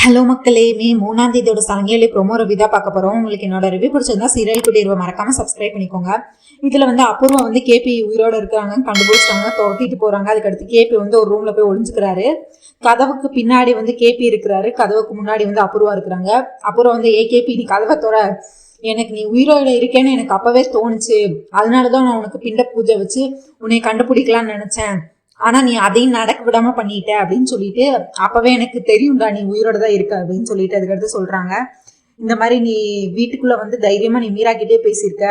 Hello மக்களே, மே 3ஆம் தேதியோட சலங்கையிலே promo review தான் பார்க்க போகிறோம். உங்களுக்கு என்னோட ரிவ்யூ பிடிச்சிருந்தா சீரியல் குடியிருவை மறக்காம சப்ஸ்கிரைப் பண்ணிக்கோங்க. இதில் அபூர்வா கேபி உயிரோட இருக்காங்க கண்டுபிடிச்சிட்டாங்க, துரத்திட்டு போகிறாங்க. அதுக்கடுத்து கேபி ஒரு ரூமில் போய் ஒளிஞ்சுக்கிறாரு. கதவுக்கு பின்னாடி கேபி இருக்கிறாரு, கதவுக்கு முன்னாடி அபூர்வா இருக்கிறாங்க. அபூர்வா கேபி நீ கதவை தொற, எனக்கு நீ உயிரோட இருக்கேன்னு எனக்கு அப்பவே தோணுச்சு, அதனாலதான் நான் உனக்கு பிண்ட பூஜை வச்சு உன்னை கண்டுபிடிக்கலாம்னு நினைச்சேன், ஆனா நீ அதையும் நடக்க விடாம பண்ணிட்ட அப்படின்னு சொல்லிட்டு, அப்பவே எனக்கு தெரியும்டா நீ உயிரோட தான் இருக்க அப்படின்னு சொல்லிட்டு அதுக்கடுத்து சொல்றாங்க. இந்த மாதிரி நீ வீட்டுக்குள்ள தைரியமா நீ மீரா கிட்டே பேசியிருக்க,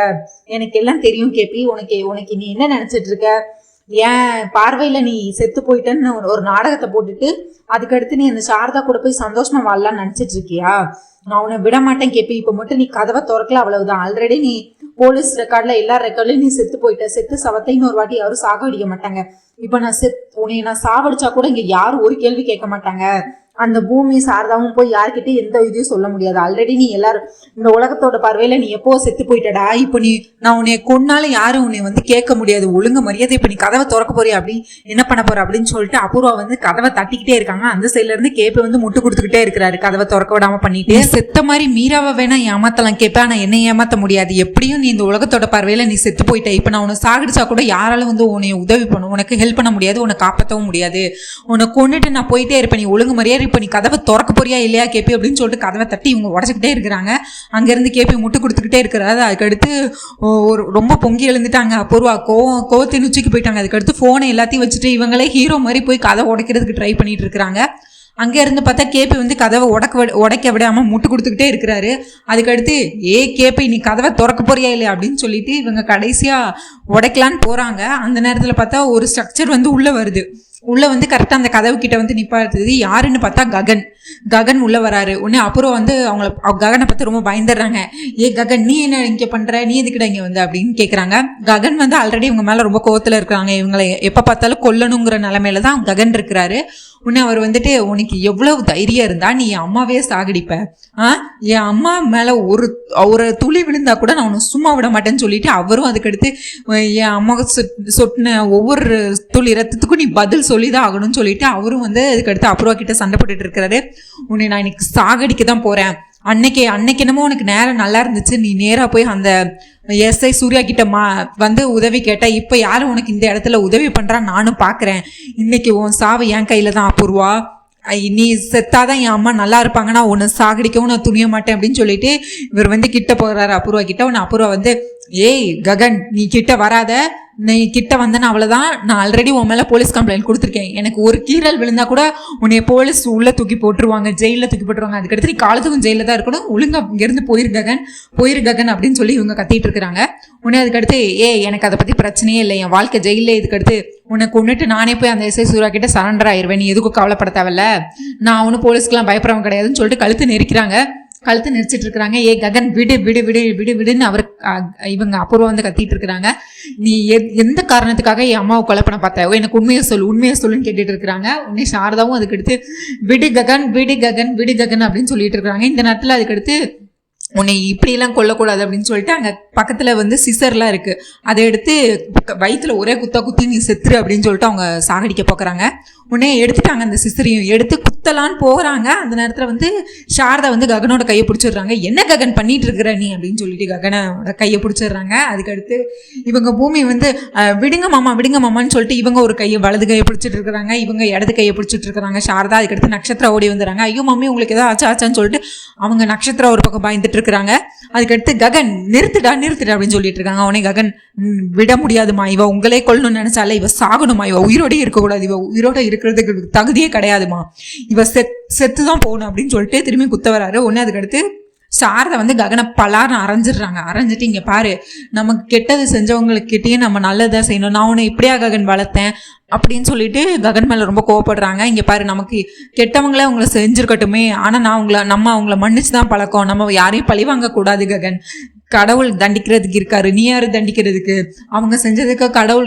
எனக்கு எல்லாம் தெரியும் கேபி, உனக்கு நீ என்ன நினைச்சிட்டு இருக்க, ஏன் பார்வையில நீ செத்து போயிட்டேன்னு ஒரு நாடகத்தை போட்டுட்டு அதுக்கடுத்து நீ அந்த சாரதா கூட போய் சந்தோஷமா வாழலாம்னு நினைச்சிட்டு இருக்கியா? நான் உன்னை விட மாட்டேன் கேபி, இப்ப மட்டும் நீ கதவை திறக்கல அவ்வளவுதான். ஆல்ரெடி நீ போலீஸ் ரெக்கார்ட்ல எல்லா ரெக்கார்ட்லயும் நீ செத்து போயிட்ட, செத்து சவத்தைன்னு ஒரு வாட்டி யாரும் சாகடிக்க மாட்டாங்க. இப்ப நான் உன்னை நான் சாவடிச்சா கூட இங்க யாரும் ஒரு கேள்வி கேட்க மாட்டாங்க. அந்த பூமி சாரதாவும் போய் யார்கிட்ட எந்த இதையும் சொல்ல முடியாது. ஆல்ரெடி நீ எல்லாரும் இந்த உலகத்தோட பார்வையில நீ எப்போ செத்து போயிட்டடா. இப்போ நான் உன்னை கொன்னாலும் யாரும் உன்னை கேட்க முடியாது, ஒழுங்கு மரியாதை இப்ப நீ கதவை திறக்க போறியா, அப்படி என்ன பண்ண போற அப்படின்னு சொல்லிட்டு அபூர்வா கதவை தட்டிக்கிட்டே இருக்காங்க. அந்த சைட்ல இருந்து கேபி முட்டு கொடுத்துக்கிட்டே இருக்கிறாரு, கதவை திறக்க விடாம பண்ணிட்டு. செத்த மாதிரி மீராவை வேணா ஏமாத்தலாம் கேப்ப, ஆனா என்ன ஏமாத்த முடியாது. எப்படியும் நீ இந்த உலகத்தோட பார்வையில நீ செத்து போயிட்ட. இப்ப நான் உன்னை சாகடிச்சா கூட யாராலும் உன்னை உதவி பண்ணும், உனக்கு ஹெல்ப் பண்ண முடியாது, உன்னை காப்பாற்றவும் முடியாது. உன்னை கொண்டுட்டு நான் போயிட்டே இருப்பேன், நீ ஒழுங்கு மரியாதை இப்போ நீ கதவை திறக்க போறியா இல்லையா கேபி அப்படின்னு சொல்லிட்டு கதவை தட்டி இவங்க உடச்சிக்கிட்டே இருக்கிறாங்க. அங்கேருந்து கேபி முட்டு கொடுத்துக்கிட்டே இருக்கிறாரு. அதுக்கடுத்து ஒரு ரொம்ப பொங்கி எழுந்துட்டாங்க அபூர்வா, கோவத்தின் உச்சிக்கு போயிட்டாங்க. அதுக்கடுத்து ஃபோனை எல்லாத்தையும் வச்சுட்டு இவங்களே ஹீரோ மாதிரி போய் கதவை உடைக்கிறதுக்கு ட்ரை பண்ணிட்டு இருக்கிறாங்க. அங்கே இருந்து பார்த்தா கேபி கதவை உடைக்க விடாம முட்டு கொடுத்துக்கிட்டே இருக்கிறாரு. அதுக்கடுத்து கேபி நீ கதவை திறக்க போறியா இல்லையா அப்படின்னு சொல்லிட்டு இவங்க கடைசியா உடைக்கலான்னு போறாங்க. அந்த நேரத்தில் பார்த்தா ஒரு ஸ்ட்ரக்சர் உள்ள வருது. உள்ள கரெக்டா அந்த கதவு கிட்ட நிப்பாட்டுது. யாருன்னு பார்த்தா ககன் உள்ள வராரு. உடனே அப்புறம் அவங்கள ககனை பார்த்து ரொம்ப பயந்துடுறாங்க. ககன் நீ என்ன இங்க பண்ற, நீ எதுக்கிட்ட இங்க அப்படின்னு கேக்குறாங்க. ககன் ஆல்ரெடி இவங்க மேல ரொம்ப கோவத்துல இருக்கிறாங்க, இவங்களை எப்ப பார்த்தாலும் கொல்லணுங்கிற நிலைமையில தான் ககன் இருக்கிறாரு. உடனே அவர் உனக்கு எவ்வளவு தைரியம் இருந்தா நீ என் அம்மாவே சாகடிப்ப, என் அம்மா மேல ஒரு துளி விழுந்தா கூட நான் உன்னை சும்மா விட மாட்டேன்னு சொல்லிட்டு அவரும் அதுக்கடுத்து என் அம்மாவுக்கு சொட்டின ஒவ்வொரு துளி ரத்தத்துக்கும் நீ பதில் சொல்லிதான் ஆகணும்னு சொல்லிட்டு அவரும் அதுக்கடுத்து அப்புறவா கிட்ட சண்டை போட்டுட்டு இருக்கிறாரு. உன்னை நான் இன்னைக்கு சாகடிக்க தான் போறேன், அன்னைக்கு என்னமோ உனக்கு நேரம் நல்லா இருந்துச்சு, நீ நேரா போய் அந்த எஸ்ஐ சூர்யா கிட்ட உதவி கேட்ட, இப்ப யாரும் உனக்கு இந்த இடத்துல உதவி பண்றா நானும் பாக்குறேன், இன்னைக்கு உன் சாவு என் கையில தான் அபூர்வா, நீ செத்தாதான் என் அம்மா நல்லா இருப்பாங்கன்னா உன்னை சாகடிக்கவும் நான் துணிய மாட்டேன் அப்படின்னு சொல்லிட்டு இவர் கிட்ட போகிறாரு அபூர்வா கிட்ட. உன்னை அபூர்வா ககன் நீ கிட்ட வராத, நீ கிட்ட வந்தேன்னு அவ்வளவுதான், நான் ஆல்ரெடி உன் மேல போலீஸ் கம்ப்ளைண்ட் கொடுத்துருக்கேன், எனக்கு ஒரு கீரல் விழுந்தா கூட உன்னைய போலீஸ் உள்ள தூக்கி போட்டுருவாங்க, ஜெயில தூக்கி போட்டுருவாங்க, அதுக்கடுத்து நீ காலத்துக்கும் ஜெயில தான் இருக்கணும், ஒழுங்கா இங்கிருந்து போயிரு ககன் அப்படின்னு சொல்லி இவங்க கத்திட்டு இருக்கிறாங்க. உடனே அதுக்கடுத்து எனக்கு அதை பத்தி பிரச்சனையே இல்லை, என் வாழ்க்கை ஜெயிலே, இதுக்கடுத்து உன்னை கொண்டுட்டு நானே போய் அந்த எஸ்ஐ சூர்யா கிட்ட சரண்டர் ஆயிருவேன், நீ எதுக்கும் கவலைப்பட தேவையில்ல, நான் ஒன்னும் போலீஸ்க்கெல்லாம் பயப்படுறவன் கிடையாதுன்னு சொல்லிட்டு கழுத்து நெரிச்சிட்டு இருக்கிறாங்க. ககன் விடு விடு விடு விடு விடுன்னு அவர் இவங்க அபூர்வா கத்திட்டு இருக்கிறாங்க. நீ எந்த காரணத்துக்காக என் அம்மாவை கொலை பண்ண பார்த்த, எனக்கு உண்மையை சொல்லுன்னு கேட்டுட்டு இருக்கிறாங்க. உடனே சாரதாவும் அதுக்கடுத்து விடு ககன் விடு ககன் விடு ககன் அப்படின்னு சொல்லிட்டு இருக்கிறாங்க. இந்த நேரத்துல அதுக்கடுத்து உன்னை இப்படியெல்லாம் கொல்லக்கூடாது அப்படின்னு சொல்லிட்டு அங்கே பக்கத்தில் சிசர்லாம் இருக்கு, அதை எடுத்து வயிற்றுல ஒரே குத்தி நீ செத்துரு அப்படின்னு சொல்லிட்டு அவங்க சாகடிக்க போக்குறாங்க. உடனே எடுத்துட்டாங்க, அந்த சிசரையும் எடுத்து குத்தலான்னு போகிறாங்க. அந்த நேரத்தில் சாரதா ககனோட கையை பிடிச்சிடுறாங்க. என்ன ககன் பண்ணிட்டு இருக்கிற நீ அப்படின்னு சொல்லிட்டு ககனோட கையை பிடிச்சிடுறாங்க. அதுக்கடுத்து இவங்க பூமி விடுங்க மாமான்னு சொல்லிட்டு இவங்க ஒரு வலது கையை பிடிச்சிட்டு இருக்கிறாங்க, இவங்க இடது கையை பிடிச்சிட்டு இருக்கிறாங்க சாரதா. அதுக்கடுத்து நட்சத்திரம் ஓடி வந்துடுறாங்க. ஐயோ மம்மி உங்களுக்கு ஏதாவது ஆச்சான்னு சொல்லிட்டு அவங்க நட்சத்திரம் ஒரு பக்கம் பயந்துட்டு இருக்கிறாங்க. அதுக்கடுத்து ககன் நிறுத்துடா அப்படின்னு சொல்லிட்டு இருக்காங்க. அவனே ககன் விட முடியாதுமா, இவ உங்களே கொல்லணும்னு நினைச்சால இவ சாகணுமா, இவ உயிரோட இருக்கக்கூடாது, இவ உயிரோட இருக்கிறதுக்கு தகுதியே கிடையாதுமா, இவ செத்துதான் போகணும் அப்படின்னு சொல்லிட்டு திரும்பி குத்த வராரு. ஒன்னு அதுக்கடுத்து சாரதை ககனை பலார்னு அரைஞ்சிட்டு இங்க பாரு, நமக்கு கெட்டது செஞ்சவங்களுக்கிட்டே நம்ம நல்லதா செய்யணும், நான் உன்னை இப்படியா ககன் வளர்த்தேன் அப்படின்னு சொல்லிட்டு ககன் மேல ரொம்ப கோவப்படுறாங்க. இங்க பாரு, நமக்கு கெட்டவங்களே அவங்கள செஞ்சிருக்கட்டுமே, ஆனா நம்ம அவங்கள மன்னிச்சுதான் பழக்கம், நம்ம யாரையும் பழி வாங்க கூடாது கடவுள் தண்டிக்கிறதுக்கு இருக்காரு, நீ யாரு தண்டிக்கிறதுக்கு, அவங்க செஞ்சதுக்கு கடவுள்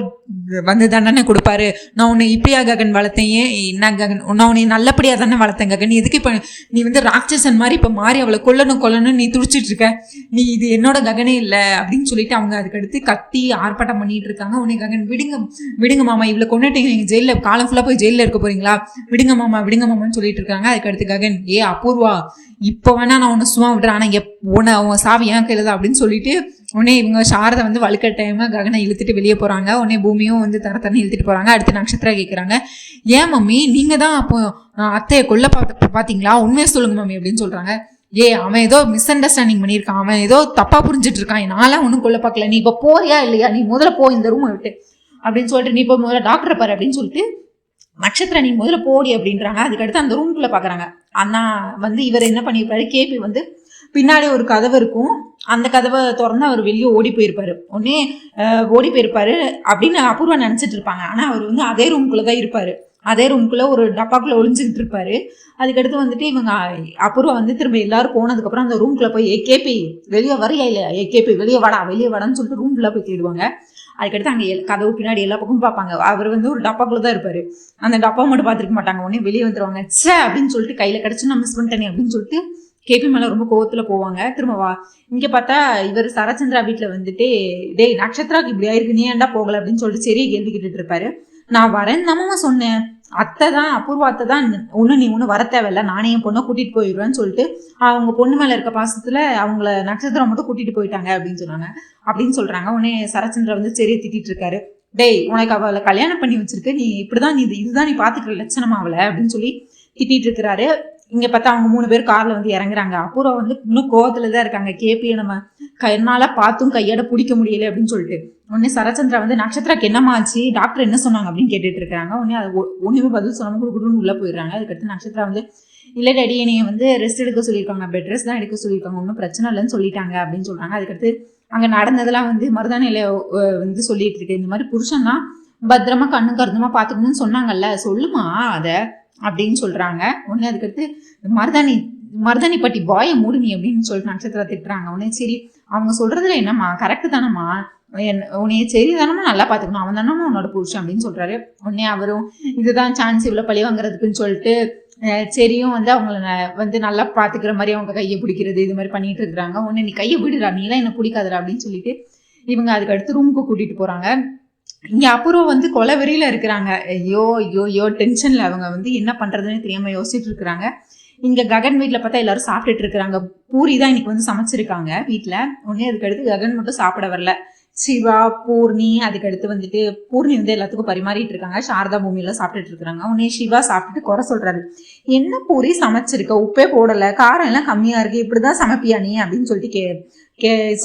வந்து தண்டனை கொடுப்பாரு. நான் உன்னை இப்படியா ககன் வளர்த்தேன், ஏன் என்ன ககன், நான் உன்னை நல்லபடியா தானே வளர்த்தேன் ககன், எதுக்கு இப்போ நீ வந்து ராட்சசன் மாதிரி இப்போ மாறி அவளை கொல்லணும் நீ துடிச்சிட்டு இருக்க, நீ இது என்னோட ககனே இல்லை அப்படின்னு சொல்லிட்டு அவங்க அதுக்கடுத்து கத்தி ஆர்ப்பாட்டம் பண்ணிட்டு இருக்காங்க. உன்னை ககன் விடுங்க மாமா, இவ்வளோ கொண்டுட்டீங்க, நீங்கள் ஜெயிலில் காலம் ஃபுல்லாக போய் ஜெயிலில் இருக்க போறீங்களா, விடுங்க மாமான்னு சொல்லிட்டு இருக்காங்க. அதுக்கடுத்து ககன், அபூர்வா இப்போ வேணா நான் உன்னை சும்மா விடுறேன், ஆனால் உன்னை அவன் சாவி ஏன் கையில் தான் அப்படின்னு சொல்லிட்டு உடனே இவங்க சாரதை வந்து வலுக்கட்டாயமா ககனை இழுத்துட்டு வெளியே போறாங்க. உடனே பூமியும் வந்து தரத்தரன்னு இழுத்துட்டு போறாங்க. அடுத்து நட்சத்திரா கேட்குறாங்க, ஏன் மம்மி நீங்க தான் அப்போ அத்தையை கொல்ல பாத்தீங்களா, உண்மையை சொல்லுங்க மம்மி அப்படின்னு சொல்றாங்க. அவன் ஏதோ மிஸ் அண்டர்ஸ்டாண்டிங் பண்ணியிருக்கான், அவன் ஏதோ தப்பா புரிஞ்சிட்டு இருக்கான், நான்லாம் ஒன்றும் கொல்ல பார்க்கல, நீ இப்போ போறியா இல்லையா, நீ முதல்ல போ இந்த ரூமை விட்டு அப்படின்னு சொல்லிட்டு, நீ இப்போ முதல்ல டாக்டரை பாரு அப்படின்னு சொல்லிட்டு நட்சத்திரம் நீ முதல்ல போடி அப்படின்றாங்க. அதுக்கடுத்து அந்த ரூம்குள்ள பாக்குறாங்க. அண்ணா வந்து இவர் என்ன பண்ணியிருப்பாரு, கேபி வந்து பின்னாடி ஒரு கதவு இருக்கும், அந்த கதவை திறந்து அவர் வெளியே ஓடி போயிருப்பாரு. உடனே ஓடி போயிருப்பாரு அப்படின்னு அபூர்வா நினைச்சிட்டு இருப்பாங்க. ஆனா அவர் வந்து அதே ரூம்குள்ளதான் இருப்பாரு, அதே ரூம்குள்ள ஒரு டப்பாக்குள்ள ஒளிஞ்சுக்கிட்டு இருப்பாரு. அதுக்கடுத்து வந்துட்டு இவங்க அபூர்வா வந்து திரும்ப எல்லாரும் போனதுக்கப்புறம் அந்த ரூம்குள்ள போய் கேபி வெளியே வரையா இல்லையா, கேபி வெளியே வாடான்னு சொல்லிட்டு ரூம்குள்ள போய் தேடுவாங்க. அதுக்கடுத்து அங்கே கதவு பின்னாடி எல்லா பக்கமும் பார்ப்பாங்க. அவர் வந்து ஒரு டப்பாக்குள்ள தான் இருப்பாரு, அந்த டப்பா மட்டும் பார்த்துருக்க மாட்டாங்க. உடனே வெளியே வந்துருவாங்க. அப்படின்னு சொல்லிட்டு கையில கிடைச்சு நான் மிஸ் பண்ணிட்டேனே அப்படின்னு சொல்லிட்டு கேபி மேல ரொம்ப கோவத்துல போவாங்க. திரும்ப இங்க பார்த்தா இவர் சரச்சந்திரா வீட்டுல வந்துட்டு, டேய் நட்சத்திராக்கு இப்படி ஆயிருக்கு, நீ ஏன்டா போகல அப்படின்னு சொல்லிட்டு சரி கேள்வி கேட்டுட்டு இருப்பாரு. நான் வரேன் தானமா சொன்னேன், அத்தை தான் அபூர்வா அத்தை தான், நீ ஒன்றும் வர தேவையில்ல, நானே என் பொண்ணை கூட்டிட்டு போயிடுவேன்னு சொல்லிட்டு அவங்க பொண்ணு மேல இருக்க பாசத்துல அவங்கள நட்சத்திரம் மட்டும் கூட்டிட்டு போயிட்டாங்க அப்படின்னு சொல்றாங்க. உடனே சரச்சந்திரா வந்து சரியை திட்டிட்டு இருக்காரு. டேய் உனக்கு அவளை கல்யாணம் பண்ணி வச்சிருக்கு, நீ இப்படிதான் இதுதான் நீ பாத்துக்கிற லட்சணமா அவளை அப்படின்னு சொல்லி திட்டிட்டு இருக்கிறாரு. இங்க பார்த்தா அவங்க 3 பேர் கார்ல வந்து இறங்குறாங்க. அபூர்வா வந்து இன்னும் கோவத்துலதான் இருக்காங்க, கேபியை நம்ம என்னால பார்த்தும் கையோட பிடிக்க முடியல அப்படின்னு சொல்லிட்டு. உடனே சரச்சந்திரா வந்து நட்சத்திராக்கு என்னமா ஆச்சு, டாக்டர் என்ன சொன்னாங்க அப்படின்னு கேட்டுட்டு இருக்காங்க. உடனே அது ஒண்ணுமே பதில் சொல்லாம குடுக்குன்னு உள்ள போயிடுறாங்க. அதுக்கடுத்து நட்சத்திரா வந்து இல்லை டேடி என்னைய வந்து ரெஸ்ட் எடுக்க சொல்லியிருக்காங்க, பெட் ரெஸ்ட் தான் எடுக்க சொல்லியிருக்காங்க, ஒன்றும் பிரச்சனை இல்லைன்னு சொல்லிட்டாங்க அப்படின்னு சொல்றாங்க. அதுக்கடுத்து அங்க நடந்ததெல்லாம் வந்து மருதானியில வந்து சொல்லிட்டு இருக்கு, இந்த மாதிரி புருஷன்னா பத்திரமா கண்ணு கருதுமா பாத்துக்கணும்னு சொன்னாங்கல்ல, சொல்லுமா அத அப்படின்னு சொல்றாங்க. உடனே அதுக்கடுத்து மருதாணி பட்டி வாய மூடுனி அப்படின்னு சொல்லிட்டு நட்சத்திரா திட்டுறாங்க. உடனே சரி அவங்க சொல்றதுல என்னம்மா கரெக்டு தானம்மா, உன்னைய சரி தானம்மா நல்லா பாத்துக்கணும், அவன் தானம்மா உன்னோட புருஷன் அப்படின்னு சொல்றாரு. உடனே அவரும் இதுதான் சான்ஸ் இவ்வளவு பழி வாங்குறதுக்குன்னு சொல்லிட்டு சரியும் வந்து அவங்கள வந்து நல்லா பாத்துக்கிற மாதிரி அவங்க கையை பிடிக்கிறது இது மாதிரி பண்ணிட்டு இருக்கிறாங்க. உடனே நீ கையை பிடிடா, நீலாம் என்ன பிடிக்காதடா அப்படின்னு சொல்லிட்டு இவங்க அதுக்கு அடுத்து ரூமுக்கு கூட்டிட்டு போறாங்க. இங்க அப்புறம் வந்து கொலை வெறியில இருக்கிறாங்க. ஐயோ டென்ஷன்ல அவங்க வந்து என்ன பண்றதுன்னு தெரியாம யோசிச்சுட்டு இருக்கிறாங்க. இங்க ககன் வீட்டுல பார்த்தா எல்லாரும் சாப்பிட்டுட்டு இருக்கிறாங்க. பூரி தான் இன்னைக்கு வந்து சமைச்சிருக்காங்க வீட்டுல. உடனே அதுக்கடுத்து ககன் மட்டும் சாப்பிட வரல, சிவா பூர்ணி அதுக்கடுத்து வந்துட்டு பூர்ணி வந்து எல்லாத்துக்கும் பரிமாறிட்டு இருக்காங்க. சாரதா பூமியெல்லாம் சாப்பிட்டுட்டு இருக்காங்க. உடனே சிவா சாப்பிட்டுட்டு குறை சொல்றாரு, என்ன பூரி சமைச்சிருக்க, உப்பே போடல, காரம் எல்லாம் கம்மியா இருக்கு, இப்படிதான் சமைப்பியா நீ அப்படின்னு சொல்லிட்டு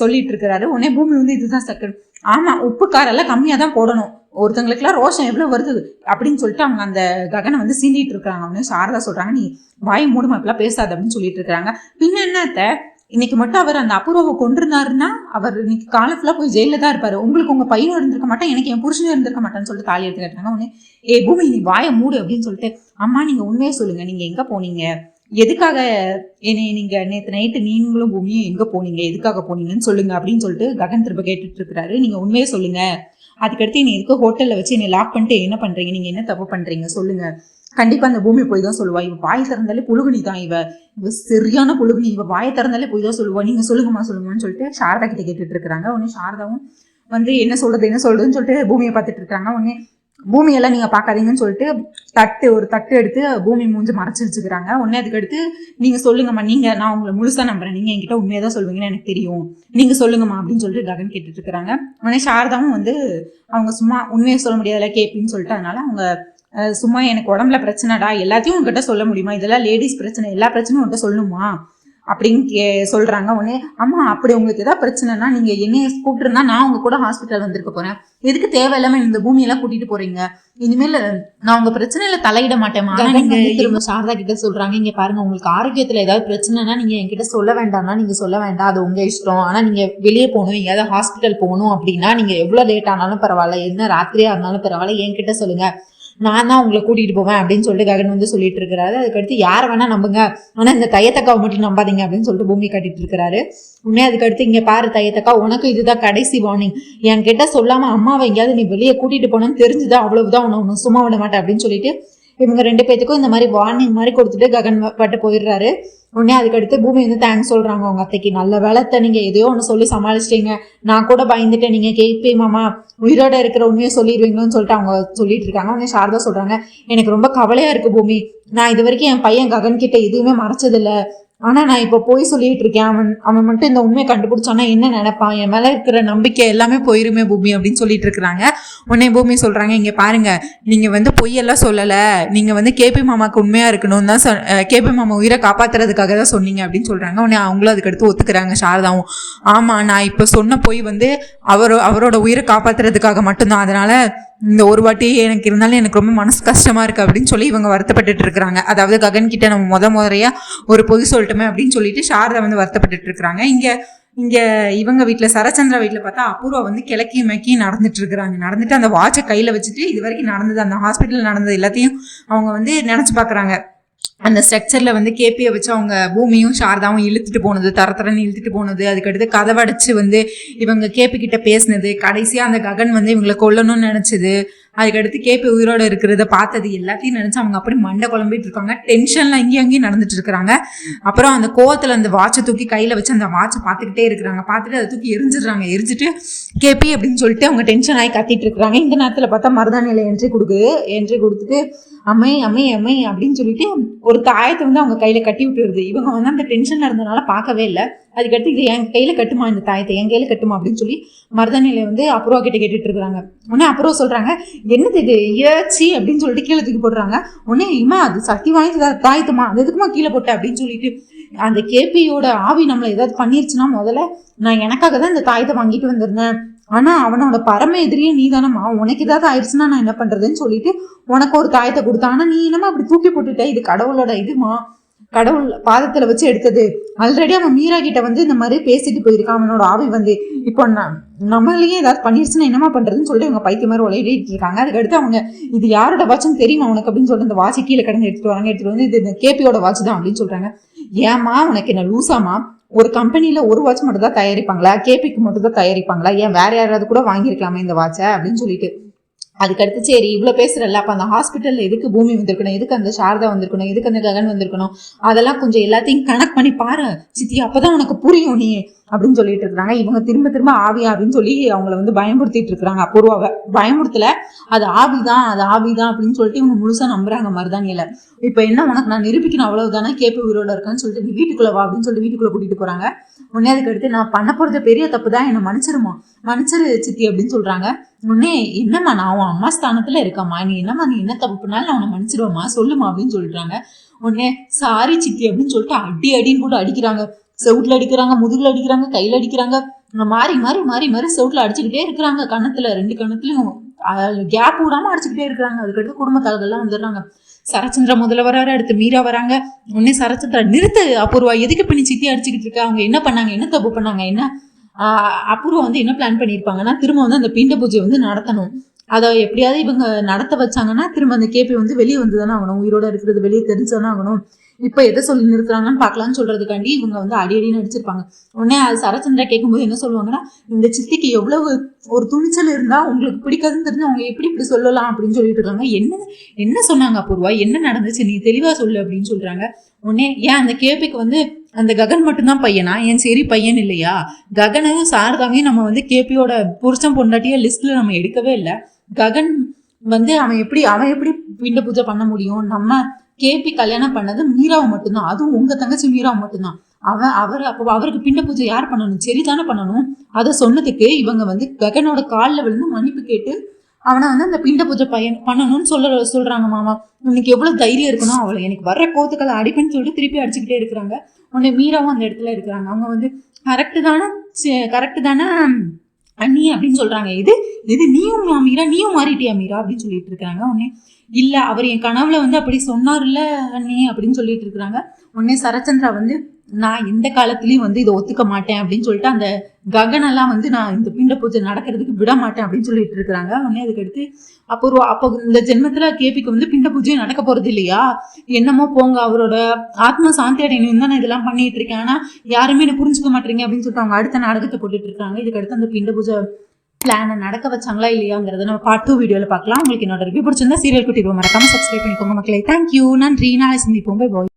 சொல்லிட்டு இருக்கிறாரு. உடனே பூமி வந்து இதுதான் சக்கரை, ஆமா உப்பு காரம் எல்லாம் கம்மியா தான் போடணும், ஒருத்தங்களுக்கு எல்லாம் ரோஷம் எவ்வளவு வருது அப்படின்னு சொல்லிட்டு அவங்க அந்த ககனை வந்து சீண்டிட்டு இருக்காங்க. அப்படின்னு சாரதா சொல்றாங்க, நீ வாய் மூடுமா இப்பெல்லாம் பேசாது அப்படின்னு சொல்லிட்டு இருக்காங்க. பின்ன என்னத்த இன்னைக்கு மட்டும் அவர் அந்த அபூர்வாவை கொண்டிருந்தாருன்னா அவர் இன்னைக்கு காலம் ஃபுல்லா போய் ஜெயில தான் இருப்பாரு, உங்களுக்கு உங்க பையனும் இருந்திருக்க மாட்டேன், எனக்கு என் புருஷனும் இருந்திருக்க மாட்டேன்னு சொல்லிட்டு தாலி எடுத்து கேட்டாங்க. உடனே பூமி நீ வாயை மூடு அப்படின்னு சொல்லிட்டு, அம்மா நீங்க உண்மையே சொல்லுங்க, நீங்க எங்க போனீங்க, எதுக்காக என்னை நீங்க நேற்று நைட்டு நீங்களும் பூமியும் எங்க போனீங்க, எதுக்காக போனீங்கன்னு சொல்லுங்க அப்படின்னு சொல்லிட்டு ககன் திரும்ப கேட்டுட்டு இருக்கிறாரு. நீங்க உண்மையே சொல்லுங்க, அதுக்கடுத்து நீ எதுக்கு ஹோட்டல்ல வச்சு என்னை லாக் பண்ணிட்டு என்ன பண்றீங்க, நீங்க என்ன தப்பு பண்றீங்க சொல்லுங்க. கண்டிப்பா அந்த பூமி போய் தான் சொல்லுவா, இவ வாய் திறந்தாலே புழுகுனி தான், இவ சரியான புழுகுனி, இவ வாயை திறந்தாலே போய் தான் சொல்லுவா, நீங்க சொல்லுங்கன்னு சொல்லிட்டு சாரதா கிட்ட கேட்டுட்டு இருக்கிறாங்க. உடனே சாரதாவும் வந்து என்ன சொல்றதுன்னு சொல்லிட்டு பூமியை பார்த்துட்டு இருக்காங்க. உடனே பூமியெல்லாம் நீங்க பாக்காதீங்கன்னு சொல்லிட்டு ஒரு தட்டு எடுத்து பூமி மூஞ்சி மறைச்சு வச்சுக்கிறாங்க. உடனே அதுக்கு அடுத்து நீங்க சொல்லுங்கம்மா, நான் உங்களை முழுசா நம்புறேன், நீங்க என்கிட்ட உண்மையதான் சொல்லுவீங்கன்னு எனக்கு தெரியும், நீங்க சொல்லுங்கம்மா அப்படின்னு சொல்லிட்டு ககன் கேட்டுட்டு இருக்கிறாங்க. உடனே சாரதாவும் வந்து அவங்க சும்மா உண்மையை சொல்ல முடியாதுல கேப்பின்னு சொல்லிட்டு, அதனால அவங்க சும்மா எனக்கு உடம்புல பிரச்சனைடா, எல்லாத்தையும் உங்ககிட்ட சொல்ல முடியுமா, இதெல்லாம் லேடிஸ் பிரச்சனை, எல்லா பிரச்சனையும் உங்ககிட்ட சொல்லணுமா அப்படின்னு சொல்றாங்க. உடனே அம்மா அப்படி உங்களுக்கு ஏதாவது பிரச்சனைனா நீங்க என்னைய கூப்பிட்டுருந்தா நான் உங்க கூட ஹாஸ்பிட்டல் வந்திருக்க போறேன், எதுக்கு தேவையில்லாம இந்த பூமியெல்லாம் கூட்டிட்டு போறீங்க, இனிமேல் நான் உங்க பிரச்சனையில தலையிட மாட்டேன். நீங்க திரும்ப சாரதா கிட்ட சொல்றாங்க, இங்க பாருங்க உங்களுக்கு ஆரோக்கியத்துல ஏதாவது பிரச்சனைனா நீங்க என்கிட்ட சொல்ல வேண்டாம்னா நீங்க சொல்ல வேண்டாம், அது உங்க இஷ்டம், ஆனா நீங்க வெளியே போகணும், எங்கேயாவது ஹாஸ்பிட்டல் போகணும் அப்படின்னா நீங்க எவ்வளவு லேட் ஆனாலும் பரவாயில்ல, என்ன ராத்திரியா இருந்தாலும் பரவாயில்ல, என்கிட்ட சொல்லுங்க, நான் தான் உங்களை கூட்டிட்டு போவேன் அப்படின்னு சொல்லிட்டு ககன் வந்து சொல்லிட்டு இருக்கிறாரு. அதுக்கடுத்து யாரை வேணா நம்புங்க, ஆனா இந்த தையத்தக்காவை மட்டும் நம்பாதீங்க அப்படின்னு சொல்லிட்டு பூமி காட்டிட்டு இருக்கிறாரு. உடனே அதுக்கடுத்து இங்க பாரு தையத்தக்கா, உனக்கு இதுதான் கடைசி வார்னிங். என்கிட்ட சொல்லாம அம்மாவை எங்கேயாவது நீ வெளியே கூட்டிட்டு போனோன்னு தெரிஞ்சுதான் அவ்வளவுதான், உன்னை சும்மா விட மாட்டேன் அப்படின்னு சொல்லிட்டு இவங்க 2 பேத்துக்கும் இந்த மாதிரி வார்னிங் மாதிரி கொடுத்துட்டு ககன் பட்டு போயிடுறாரு. உடனே அதுக்கடுத்து பூமி வந்து தேங்க்ஸ் சொல்றாங்க அவங்க அத்தைக்கு. நல்ல வேலைத்தை நீங்க எதையோ ஒன்று சொல்லி சமாளிச்சிட்டீங்க, நான் கூட பயந்துட்டேன் நீங்க கேபி மாமா உயிரோட இருக்கிற உண்மையை சொல்லிடுவீங்களோன்னு சொல்லிட்டு அவங்க சொல்லிட்டு இருக்காங்க. உடனே சாரதா சொல்றாங்க, எனக்கு ரொம்ப கவலையா இருக்கு பூமி, நான் இது வரைக்கும் என் பையன் ககன் கிட்ட எதுவுமே மறைச்சதில்ல, ஆனா நான் இப்ப போய் சொல்லிட்டு இருக்கேன், அவன் மட்டும் இந்த உண்மையை கண்டுபிடிச்சானா என்ன நினைப்பான், என் மேல இருக்கிற நம்பிக்கை எல்லாமே போயிருமே பூமி அப்படின்னு சொல்லிட்டு இருக்கிறாங்க. உடனே பூமி சொல்றாங்க, இங்க பாருங்க, நீங்க வந்து பொய்யெல்லாம் சொல்லல, நீங்க வந்து கேபி மாமாக்கு உண்மையா இருக்கணும் தான், கேபி மாமா உயிரை காப்பாத்துறதுக்காக தான் சொன்னீங்க அப்படின்னு சொல்றாங்க. உடனே அவங்களும் அதுக்கடுத்து ஒத்துக்கிறாங்க சாரதாவும். ஆமா, நான் இப்ப சொன்ன பொய் வந்து அவரோட உயிரை காப்பாத்துறதுக்காக மட்டும்தான், அதனால இந்த ஒரு வாட்டி எனக்கு இருந்தாலும் எனக்கு ரொம்ப மனசு கஷ்டமா இருக்கு அப்படின்னு சொல்லி இவங்க வருத்தப்பட்டு இருக்கிறாங்க. அதாவது ககன் கிட்ட நம்ம முறையா ஒரு பொய் சொல்லட்டுமே அப்படின்னு சொல்லிட்டு சாரதா வந்து வருத்தப்பட்டு இருக்கிறாங்க. இங்க இவங்க வீட்டுல சரச்சந்திரா வீட்டுல பார்த்தா அபூர்வா வந்து கிழக்கி மேக்கி நடந்துட்டு இருக்கிறாங்க. நடந்துட்டு அந்த வாட்சை கையில வச்சுட்டு இது வரைக்கும் நடந்தது, அந்த ஹாஸ்பிட்டல் நடந்தது எல்லாத்தையும் அவங்க வந்து நினைச்சு பாக்குறாங்க. அந்த ஸ்ட்ரக்சர்ல வந்து கேபியை வச்சு அவங்க பூமியும் சாரதாவும் இழுத்துட்டு போனது, தரத்தரன்னு இழுத்துட்டு போனது, அதுக்கடுத்து கதவடைச்சு வந்து இவங்க கேபி கிட்ட பேசினது, கடைசியா அந்த ககன் வந்து இவங்களை கொல்லணும்னு நினைச்சது, அதுக்கடுத்து கேபி உயிரோட இருக்கிறத பார்த்தது எல்லாத்தையும் நினைச்சு அவங்க அப்படி மண்டை குழம்பிட்டு இருக்காங்க. டென்ஷன்ல இங்கேயும் அங்கேயும் நடந்துட்டு இருக்கிறாங்க. அப்புறம் அந்த கோவத்துல அந்த வாட்சை தூக்கி கையில வச்சு அந்த வாட்சை பார்த்துக்கிட்டே இருக்கிறாங்க. பார்த்துட்டு அதை தூக்கி எரிஞ்சிடுறாங்க. எரிஞ்சிட்டு கேபி அப்படின்னு சொல்லிட்டு அவங்க டென்ஷன் ஆகி கத்திட்டு இருக்கிறாங்க. இந்த நேரத்துல பார்த்தா மருதாணியில என்ட்ரி கொடுத்துட்டு அம்மை அம்மை அம்மை அப்படின்னு சொல்லிட்டு ஒரு தாயத்தை வந்து அவங்க கையில கட்டி விட்டுருது. இவங்க வந்து அந்த டென்ஷன்ல இருந்தனால பார்க்கவே இல்லை. அதுக்கடுத்து இது என் கையில கட்டுமா, இந்த தாயத்தை என் கையில கட்டுமா அப்படின்னு சொல்லி மருதாணியில வந்து அப்புறவா கிட்ட கேட்டுட்டு இருக்கிறாங்க. உடனே அப்புறம் சொல்றாங்க, என்னது இது ஏச்சி அப்படின்னு சொல்லிட்டு கீழே தூக்கி போடுறாங்க. உடனே இம்மா அது சக்தி வாய்ந்த தாயத்துமா, அது எதுக்குமா கீழே போட்ட அப்படின்னு சொல்லிட்டு, அந்த கேபியோட ஆவி நம்மளை ஏதாவது பண்ணிருச்சுன்னா முதல்ல நான் எனக்காக தான் இந்த தாயத்தை வாங்கிட்டு வந்திருந்தேன், ஆனா அவனோட பரம எதிரியே நீ தானம்மா, உனக்கு ஏதாவது ஆயிடுச்சுன்னா நான் என்ன பண்றதுன்னு சொல்லிட்டு உனக்கு ஒரு தாயத்தை கொடுத்தான், ஆனா நீ என்னமா அப்படி தூக்கி போட்டுட்ட, இது கடவுளோட இதுமா, கடவுள் பாதத்துல வச்சு எடுத்தது. ஆல்ரெடி அவன் மீரா கிட்ட வந்து இந்த மாதிரி பேசிட்டு போயிருக்கான் அவனோட ஆவி வந்து, இப்போ நம்மளையே ஏதாவது பண்ணிருச்சுன்னா என்னமா பண்றதுன்னு சொல்லிட்டு அவங்க பைத்திய மாதிரி விளையாடிட்டு இருக்காங்க. அதுக்கடுத்து அவங்க இது யாரோட வாட்சுன்னு தெரியுமா உனக்கு அப்படின்னு சொல்லிட்டு இந்த வாட்சை கீழே கடந்து எடுத்துட்டு வந்து இது இந்த கேபியோட வாட்ச் தான் அப்படின்னு சொல்றாங்க. ஏமா உனக்கு என்ன லூசாமா, ஒரு கம்பெனில ஒரு வாட்ச் மட்டும் தான் தயாரிப்பாங்களா, கேபிக்கு மட்டும் தான் தயாரிப்பாங்களா, ஏன் வேற யாராவது கூட வாங்கியிருக்கலாமே இந்த வாட்சை அப்படின்னு சொல்லிட்டு, அதுக்கடுத்து சரி இவ்வளோ பேசுறல்ல, அப்போ அந்த ஹாஸ்பிட்டலில் எதுக்கு பூமி வந்திருக்கணும், எதுக்கு அந்த சாரதா வந்திருக்கணும், எதுக்கு அந்த ககன் வந்திருக்கணும், அதெல்லாம் கொஞ்சம் எல்லாத்தையும் கனெக்ட் பண்ணி பாரு சித்தி, அப்போதான் உனக்கு புரியும் நீ அப்படின்னு சொல்லிட்டு இருக்கிறாங்க. இவங்க திரும்ப திரும்ப ஆவி ஆவின்னு சொல்லி அவங்கள வந்து பயமுறுத்திட்டு இருக்கிறாங்க. அபூர்வாவை பயமுறுத்தல, அது ஆவிதான் அப்படின்னு சொல்லிட்டு இவங்க முழுசா நம்புறாங்க மருதாணியில. இப்போ என்ன உனக்கு நான் நிரூபிக்கணும் அவ்வளவுதானே, கேபி உயிரோட இருக்கான்னு சொல்லிட்டு நீ வீட்டுக்குள்ள வா அப்படின்னு சொல்லிட்டு வீட்டுக்குள்ள கூட்டிட்டு போறாங்க. உடனே அதுக்கு அடுத்து நான் பண்ண போறது பெரிய தப்பு தான், என்னை மன்னிச்சிரு சித்தி அப்படின்னு சொல்றாங்க. உடனே என்னம்மா நான் உன் அம்மா ஸ்தானத்துல இருக்கம்மா, நீ என்ன தப்பு பண்ணாலும் நான் உன்னை மன்னிச்சிருவேம்மா சொல்லுமா அப்படின்னு சொல்லிடுறாங்க. உடனே சாரி சித்தி அப்படின்னு சொல்லிட்டு அடின்னு போட்டு அடிக்கிறாங்க. செவுட்ல அடிக்கிறாங்க, முதுகுல அடிக்கிறாங்க, கையில அடிக்கிறாங்க, மாறி மாறி மாறி மாறி செவுட்ல அடிச்சுக்கிட்டே இருக்கிறாங்க. கண்ணத்துல 2 கண்ணத்துலயும் கேப் விடாம அடிச்சுக்கிட்டே இருக்கிறாங்க. அதுக்கடுத்து குடும்பத்தாளர்கள்லாம் வந்துடுறாங்க. சரச்சந்திரா முதல்ல வராரு, அடுத்து மீரா வராங்க. உடனே சரச்சந்திரா நிறுத்து அபூர்வா, எதுக்கு பண்ணி சித்தி அடிச்சுக்கிட்டு இருக்கா, அவங்க என்ன பண்ணாங்க, என்ன தப்பு பண்ணாங்க, என்ன அபூர்வா வந்து என்ன பிளான் பண்ணியிருப்பாங்கன்னா திரும்ப வந்து அந்த பிண்ட பூஜை வந்து நடத்தணும், அதை எப்படியாவது இவங்க நடத்த வச்சாங்கன்னா திரும்ப அந்த கேபி வந்து வெளியே வந்து தானே ஆகணும், உயிரோட இருக்கிறது வெளியே தெரிஞ்சுதானே ஆகணும். இப்ப எதை சொல்லி நிறுத்துறாங்கன்னு பாக்கலாம்னு சொல்றதுக்காண்டி இவங்க வந்து அடின்னு அடிச்சிருப்பாங்க. உடனே அது சரச்சந்திரா கேட்கும்போது என்ன சொல்லுவாங்கன்னா, இந்த சித்திக்கு எவ்வளவு ஒரு துணிச்சல் இருந்தா உங்களுக்கு பிடிக்காதுன்னு தெரிஞ்சு அவங்க எப்படி இப்படி சொல்லலாம் அப்படின்னு சொல்லிட்டு இருக்காங்க. என்ன சொன்னாங்க அபூர்வா, என்ன நடந்துச்சு, நீ தெளிவா சொல்லு அப்படின்னு சொல்றாங்க. உடனே ஏன் அந்த கேபிக்கு வந்து அந்த ககன் மட்டும்தான் பையனா, ஏன் சரி பையன் இல்லையா, ககனையும் சாரதாவையும் நம்ம வந்து கேபியோட புருஷன் பொண்டாட்டிய லிஸ்ட்ல நம்ம எடுக்கவே இல்லை. ககன் வந்து அவன் எப்படி பிண்ட பூஜை பண்ண முடியும், நம்ம கேபி கல்யாணம் பண்ணது மீராவை மட்டும்தான், அதுவும் உங்க தங்கச்சி மீராவை மட்டும்தான், அவருக்கு பிண்ட பூஜை யார் பண்ணணும், சரிதானே பண்ணணும். அதை சொன்னதுக்கு இவங்க வந்து ககனோட காலில் விழுந்து மன்னிப்பு கேட்டு அவனை வந்து அந்த பிண்ட பூஜை பண்ணணும்னு சொல்றாங்க. மாமா இன்னைக்கு எவ்வளவு தைரியம் இருக்கணும், அவளை எனக்கு வர்ற கோத்துக்களை அடிப்பேன்னு சொல்லிட்டு திருப்பி அடிச்சுக்கிட்டே இருக்கிறாங்க. உடனே மீராவும் அந்த இடத்துல இருக்கிறாங்க. அவங்க வந்து கரெக்டு தானே அண்ணி அப்படின்னு சொல்றாங்க. இது நீயும் மாறிட்டியா மீரா அப்படின்னு சொல்லிட்டு இருக்காங்க. உடனே இல்ல அவர் என் கனவுல வந்து அப்படி சொன்னார்ல அண்ணி அப்படின்னு சொல்லிட்டு இருக்கிறாங்க. உடனே சரச்சந்திரா வந்து நான் எந்த காலத்துலயும் வந்து இதை ஒத்துக்க மாட்டேன் அப்படின்னு சொல்லிட்டு அந்த ககனெல்லாம் வந்து நான் இந்த பிண்ட பூஜை நடக்கிறதுக்கு விட மாட்டேன் அப்படின்னு சொல்லிட்டு இருக்கிறாங்க. உடனே அதுக்கடுத்து அபூர்வா, அப்போ இந்த ஜென்மத்துல கேபிக்கு வந்து பிண்ட பூஜையும் நடக்க போறது இல்லையா, என்னமோ போங்க, அவரோட ஆத்மா சாந்தி அடையணும் தான் நான் இதெல்லாம் பண்ணிட்டு இருக்கேன், ஆனா யாருமே என்ன புரிஞ்சுக்க மாட்டீங்க அப்படின்னு சொல்லிட்டு அவங்க அடுத்த நாடகத்தை போட்டுட்டு இருக்காங்க. இதுக்கடுத்து அந்த பிண்ட பூஜை பிளானை நடக்க வச்சாங்களா இல்லையாங்கிறத நம்ம பார்ட் 2 வீடியோல பார்க்கலாம். உங்களுக்கு என்னோட ரிவ்யூ பிடிச்சிருந்தா சீரியல் குட்டி மறக்காம சப்ஸ்கிரைப் பண்ணிக்கோங்க மக்களே. தேங்க்யூ, நன்றி, நாளை சந்திப்போம், பை பாய்.